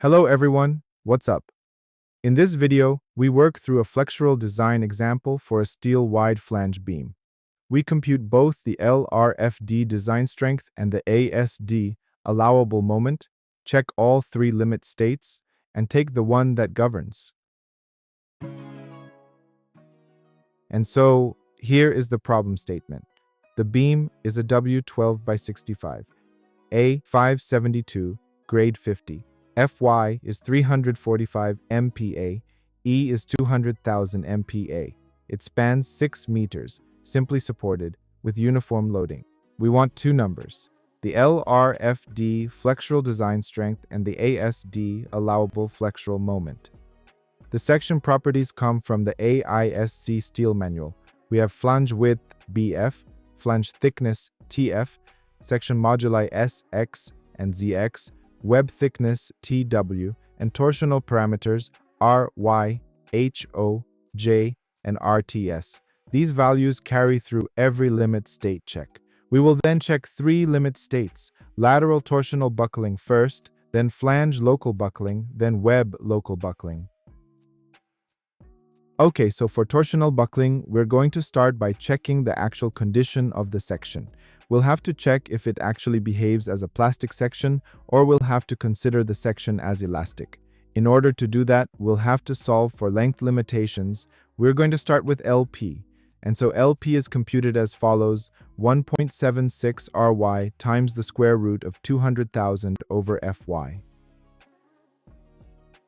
Hello everyone, what's up? In this video, we work through a flexural design example for a steel wide flange beam. We compute both the LRFD design strength and the ASD allowable moment, check all three limit states, and take the one that governs. And so, here is the problem statement. The beam is a W12 by 65, A572 Grade 50. Fy is 345 MPa, E is 200,000 MPa. It spans 6 meters, simply supported, with uniform loading. We want two numbers, the LRFD flexural design strength and the ASD allowable flexural moment. The section properties come from the AISC Steel Manual. We have flange width BF, flange thickness TF, section moduli SX and ZX, web thickness TW, and torsional parameters RY, HO, J, and RTS. These values carry through every limit state check. We will then check three limit states: lateral torsional buckling first, then flange local buckling, then web local buckling. Okay, so for torsional buckling, we're going to start by checking the actual condition of the section. We'll have to check if it actually behaves as a plastic section, or we'll have to consider the section as elastic. In order to do that, we'll have to solve for length limitations. We're going to start with LP. And so LP is computed as follows: 1.76 RY times the square root of 200,000 over Fy.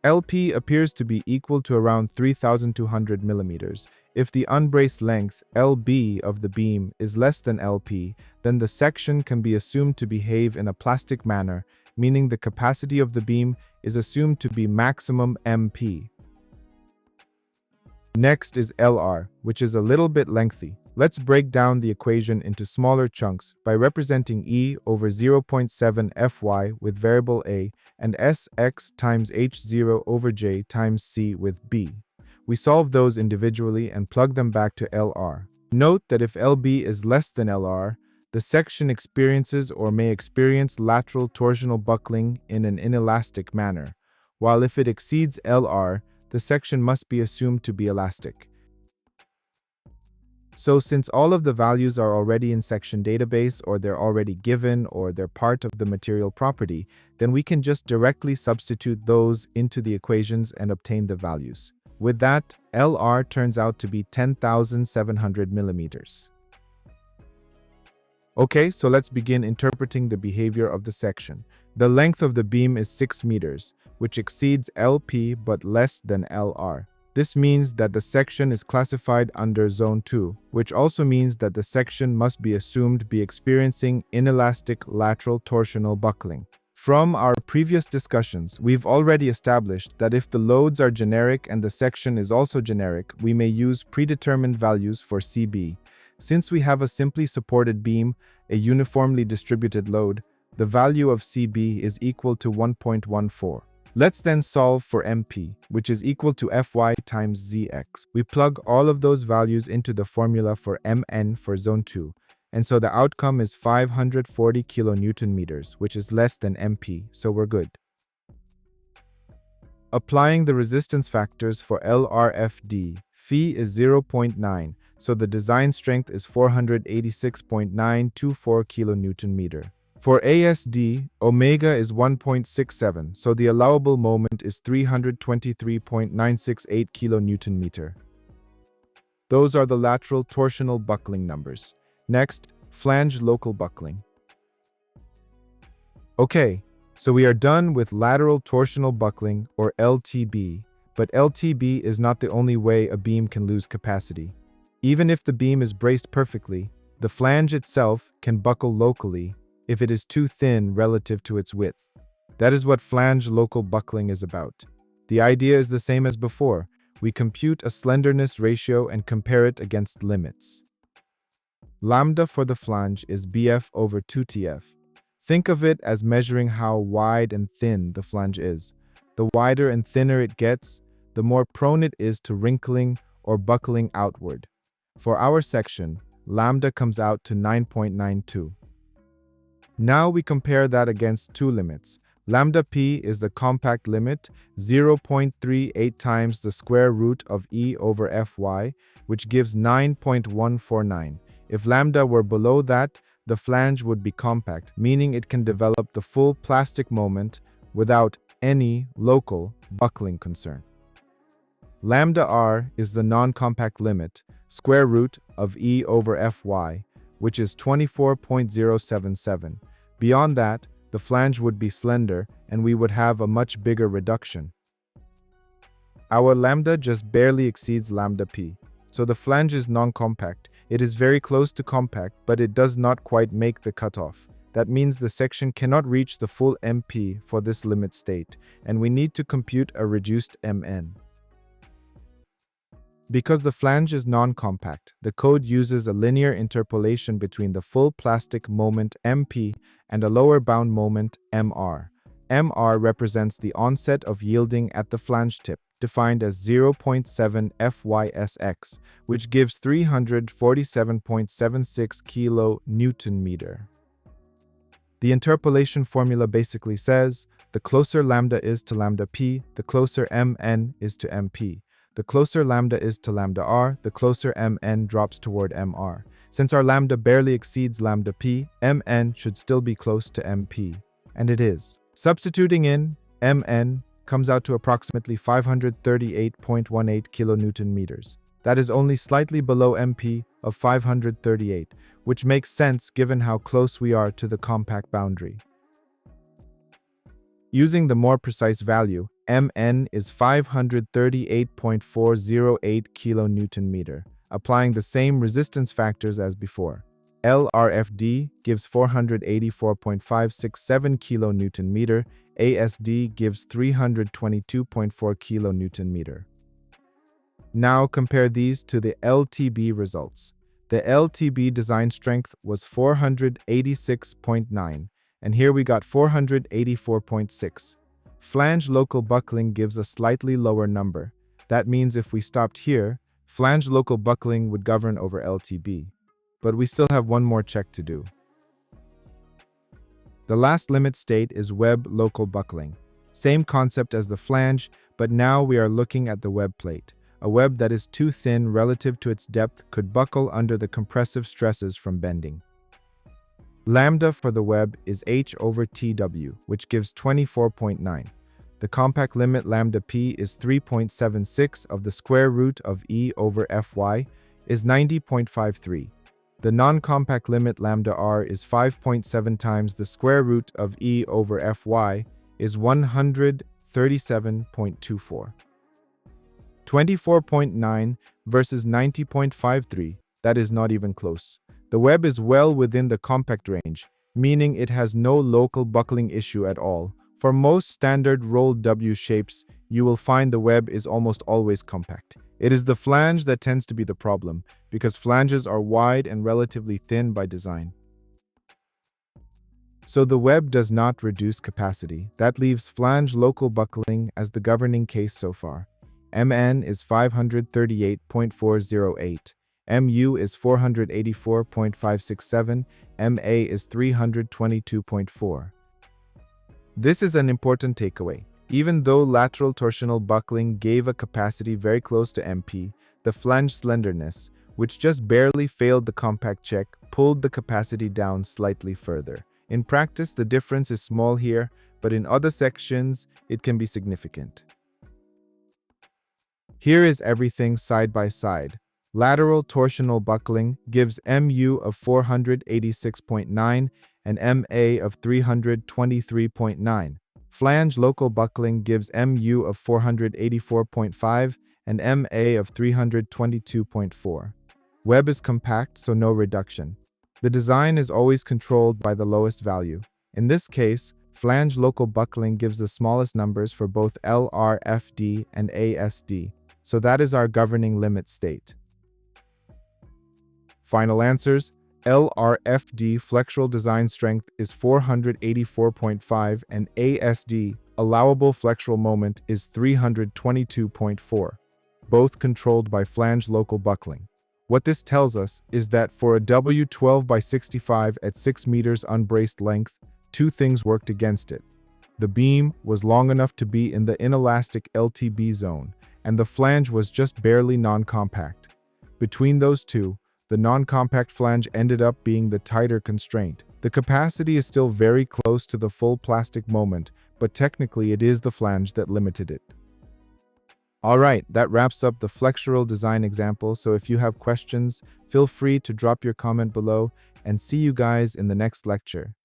LP appears to be equal to around 3,200 millimeters. If the unbraced length, LB, of the beam is less than LP, then the section can be assumed to behave in a plastic manner, meaning the capacity of the beam is assumed to be maximum MP. Next is LR, which is a little bit lengthy. Let's break down the equation into smaller chunks by representing E over 0.7 Fy with variable A and Sx times H0 over J times C with B. We solve those individually and plug them back to LR. Note that if LB is less than LR, the section experiences or may experience lateral torsional buckling in an inelastic manner, while if it exceeds LR, the section must be assumed to be elastic. So since all of the values are already in section database, or they're already given, or they're part of the material property, then we can just directly substitute those into the equations and obtain the values. With that, LR turns out to be 10,700 millimeters. Okay, so let's begin interpreting the behavior of the section. The length of the beam is 6 meters, which exceeds LP but less than LR. This means that the section is classified under Zone 2, which also means that the section must be assumed to be experiencing inelastic lateral torsional buckling. From our previous discussions, we've already established that if the loads are generic and the section is also generic, we may use predetermined values for CB. Since we have a simply supported beam, a uniformly distributed load, the value of CB is equal to 1.14. Let's then solve for MP, which is equal to Fy times Zx. We plug all of those values into the formula for Mn for Zone 2, and so the outcome is 540 kilonewton meters, which is less than MP, so we're good. Applying the resistance factors for LRFD, phi is 0.9, so the design strength is 486.924 kilonewton meter. For ASD, omega is 1.67, so the allowable moment is 323.968 kilonewton meter. Those are the lateral torsional buckling numbers. Next, flange local buckling. Okay, so we are done with lateral torsional buckling, or LTB, but LTB is not the only way a beam can lose capacity. Even if the beam is braced perfectly, the flange itself can buckle locally if it is too thin relative to its width. That is what flange local buckling is about. The idea is the same as before. We compute a slenderness ratio and compare it against limits. Lambda for the flange is BF over 2TF. Think of it as measuring how wide and thin the flange is. The wider and thinner it gets, the more prone it is to wrinkling or buckling outward. For our section, lambda comes out to 9.92. Now we compare that against two limits. Lambda p is the compact limit, 0.38 times the square root of E over Fy, which gives 9.149. If lambda were below that, the flange would be compact, meaning it can develop the full plastic moment without any local buckling concern. Lambda r is the non-compact limit, square root of E over Fy, which is 24.077. Beyond that, the flange would be slender and we would have a much bigger reduction. Our lambda just barely exceeds lambda p, so the flange is non-compact. It is very close to compact, but it does not quite make the cutoff. That means the section cannot reach the full MP for this limit state, and we need to compute a reduced MN. Because the flange is non-compact, the code uses a linear interpolation between the full plastic moment MP and a lower bound moment MR. MR represents the onset of yielding at the flange tip, defined as 0.7 FYSX, which gives 347.76 kN-meter. The interpolation formula basically says, the closer lambda is to lambda p, the closer MN is to MP. The closer lambda is to lambda r, the closer MN drops toward MR. Since our lambda barely exceeds lambda p, MN should still be close to MP. And it is. Substituting in, MN comes out to approximately 538.18 kN-meters. That is only slightly below MP of 538, which makes sense given how close we are to the compact boundary. Using the more precise value, Mn is 538.408 kN-meter, applying the same resistance factors as before. LRFD gives 484.567 kN-meter, ASD gives 322.4 kN-meter. Now compare these to the LTB results. The LTB design strength was 486.9, and here we got 484.6. Flange local buckling gives a slightly lower number. That means if we stopped here, flange local buckling would govern over LTB. But we still have one more check to do. The last limit state is web local buckling. Same concept as the flange, but now we are looking at the web plate. A web that is too thin relative to its depth could buckle under the compressive stresses from bending. Lambda for the web is H over TW, which gives 24.9. The compact limit lambda p is 3.76 of the square root of E over Fy is 90.53. The non-compact limit lambda r is 5.7 times the square root of E over Fy is 137.24. 24.9 versus 90.53, that is not even close. The web is well within the compact range, meaning it has no local buckling issue at all. For most standard rolled W shapes, you will find the web is almost always compact. It is the flange that tends to be the problem, because flanges are wide and relatively thin by design. So the web does not reduce capacity. That leaves flange local buckling as the governing case so far. Mn is 538.408. Mu is 484.567, Ma is 322.4. This is an important takeaway. Even though lateral torsional buckling gave a capacity very close to MP, the flange slenderness, which just barely failed the compact check, pulled the capacity down slightly further. In practice, the difference is small here, but in other sections, it can be significant. Here is everything side by side. Lateral torsional buckling gives Mu of 486.9 and Ma of 323.9. Flange local buckling gives Mu of 484.5 and Ma of 322.4. Web is compact, so no reduction. The design is always controlled by the lowest value. In this case, flange local buckling gives the smallest numbers for both LRFD and ASD, so that is our governing limit state. Final answers: LRFD flexural design strength is 484.5 and ASD allowable flexural moment is 322.4, both controlled by flange local buckling. What this tells us is that for a W12 by 65 at 6 meters unbraced length, two things worked against it. The beam was long enough to be in the inelastic LTB zone, and the flange was just barely non-compact. Between those two, the non-compact flange ended up being the tighter constraint. The capacity is still very close to the full plastic moment, but technically it is the flange that limited it. Alright, that wraps up the flexural design example, so if you have questions, feel free to drop your comment below, and see you guys in the next lecture.